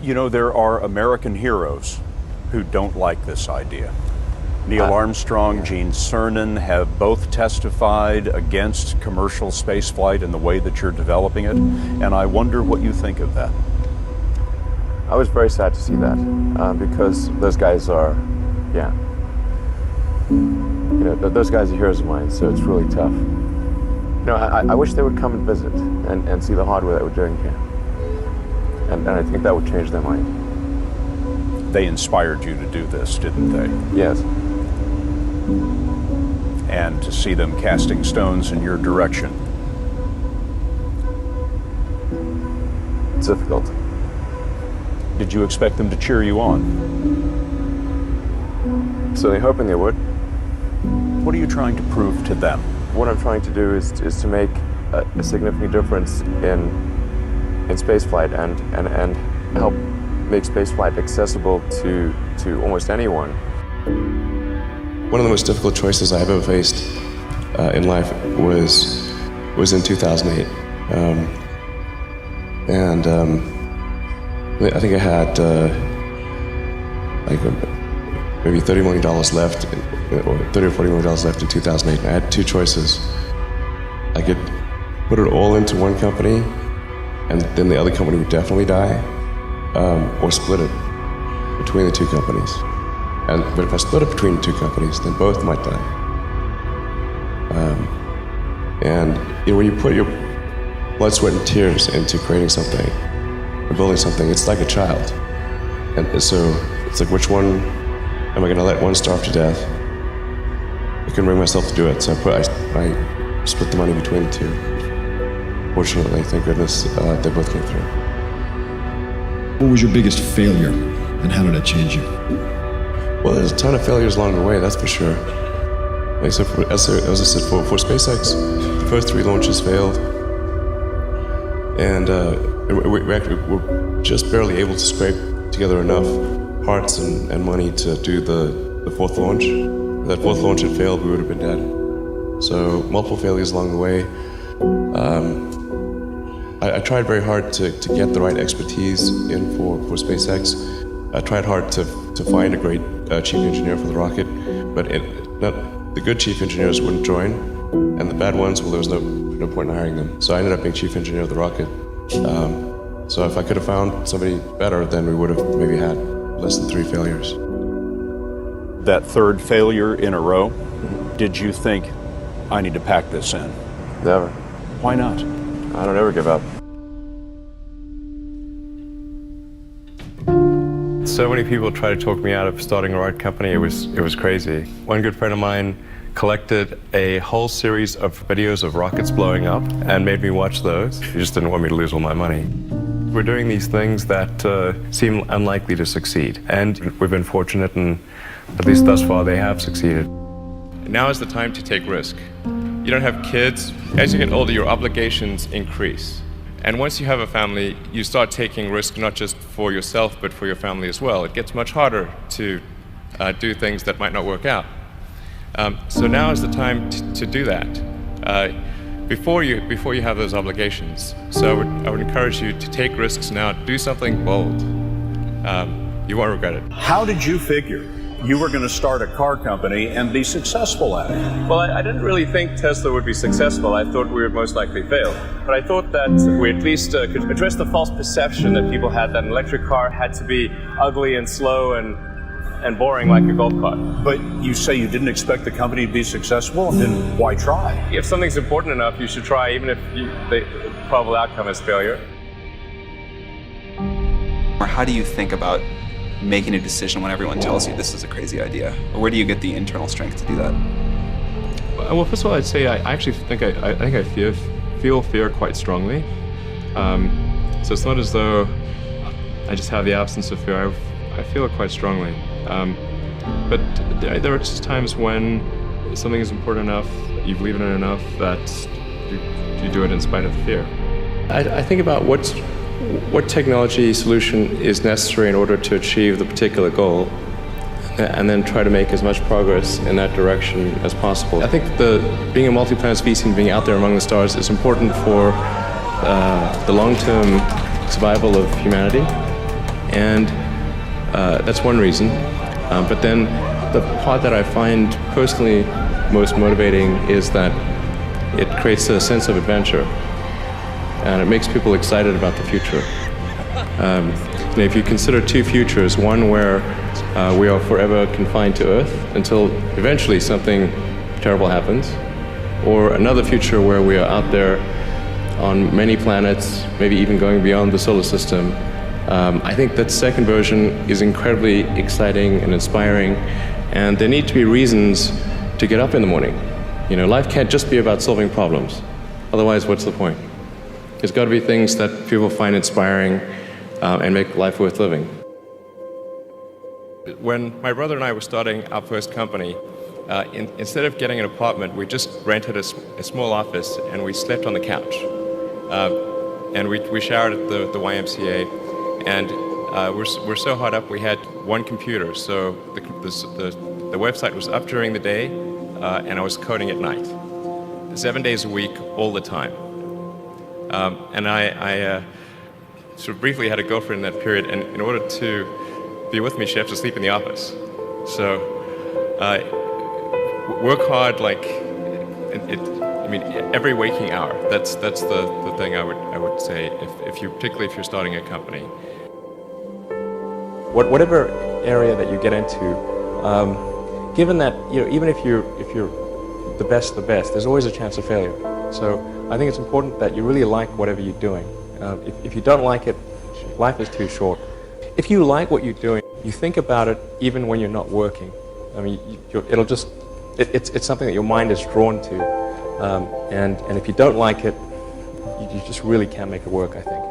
You know, there are American heroes who don't like this idea. Neil Armstrong, Gene Cernan have both testified against commercial spaceflight and the way that you're developing it, and I wonder what you think of that. I was very sad to see that, because those guys are, those guys are heroes of mine, so it's really tough. You know, I wish they would come and visit and see the hardware that we're doing here. And I think that would change their mind. They inspired you to do this, didn't they? Yes. And to see them casting stones in your direction. It's difficult. Did you expect them to cheer you on? Certainly hoping they would. What are you trying to prove to them? What I'm trying to do is to make a significant difference in spaceflight and help make spaceflight accessible to almost anyone. One of the most difficult choices I've ever faced in life was in 2008. I think I had maybe $30 million left, or $30 or $40 million left in 2008. And I had two choices. I could put it all into one company, and then the other company would definitely die, or split it between the two companies. But if I split it between the two companies, then both might die. When you put your blood, sweat, and tears into creating something, or building something, it's like a child. And so it's like, which one am I going to let one starve to death? I couldn't bring myself to do it, so I split the money between the two. Fortunately, thank goodness, they both came through. What was your biggest failure, and how did it change you? Well, there's a ton of failures along the way, that's for sure. As I said, for SpaceX, the first 3 launches failed, and we actually were just barely able to scrape together enough parts and money to do the 4th launch. If that 4th launch had failed, we would have been dead. So multiple failures along the way. I tried very hard to get the right expertise in for SpaceX. I tried hard to find a great chief engineer for the rocket, but the good chief engineers wouldn't join, and the bad ones, well, there was no point in hiring them. So I ended up being chief engineer of the rocket. So if I could have found somebody better, then we would have maybe had less than 3 failures. That 3rd failure in a row, did you think, I need to pack this in? Never. Why not? I don't ever give up. So many people tried to talk me out of starting a rocket company. It was crazy. One good friend of mine collected a whole series of videos of rockets blowing up and made me watch those. He just didn't want me to lose all my money. We're doing these things that seem unlikely to succeed, and we've been fortunate, and at least thus far they have succeeded. Now is the time to take risk. You don't have kids. As you get older, your obligations increase. And once you have a family, you start taking risk not just for yourself, but for your family as well. It gets much harder to do things that might not work out. So now is the time to do that before you have those obligations. So I would encourage you to take risks now. Do something bold. You won't regret it. How did you figure you were going to start a car company and be successful at it? Well, I didn't really think Tesla would be successful. I thought we would most likely fail. But I thought that we at least could address the false perception that people had that an electric car had to be ugly and slow and boring like a golf cart. But you say you didn't expect the company to be successful, then why try? If something's important enough, you should try, even if the probable outcome is failure. Or how do you think about making a decision when everyone tells you this is a crazy idea? Or where do you get the internal strength to do that? Well, first of all, I'd say I actually think I feel fear quite strongly. So it's not as though I just have the absence of fear. I feel it quite strongly. But there are just times when something is important enough, you believe in it enough, that you do it in spite of the fear. I think about what technology solution is necessary in order to achieve the particular goal, and then try to make as much progress in that direction as possible. I think being a multi-planet species and being out there among the stars is important for the long-term survival of humanity, And that's one reason. But then the part that I find personally most motivating is that it creates a sense of adventure, and it makes people excited about the future. If you consider two futures, one where we are forever confined to Earth until eventually something terrible happens, or another future where we are out there on many planets, maybe even going beyond the solar system, I think that second version is incredibly exciting and inspiring, and there need to be reasons to get up in the morning. Life can't just be about solving problems. Otherwise, what's the point? There's got to be things that people find inspiring and make life worth living. When my brother and I were starting our first company, instead of getting an apartment, we just rented a small office and we slept on the couch. And we showered at the YMCA, and we're so hot up we had one computer, so the website was up during the day, and I was coding at night, 7 days a week, all the time. And I sort of briefly had a girlfriend in that period, and in order to be with me, she had to sleep in the office. So work hard, like every waking hour. That's the thing I would say, particularly if you're starting a company. Whatever area that you get into, given that even if you're the best, there's always a chance of failure. So I think it's important that you really like whatever you're doing. If you don't like it, life is too short. If you like what you're doing, you think about it even when you're not working. It's something that your mind is drawn to. And if you don't like it, you just really can't make it work, I think.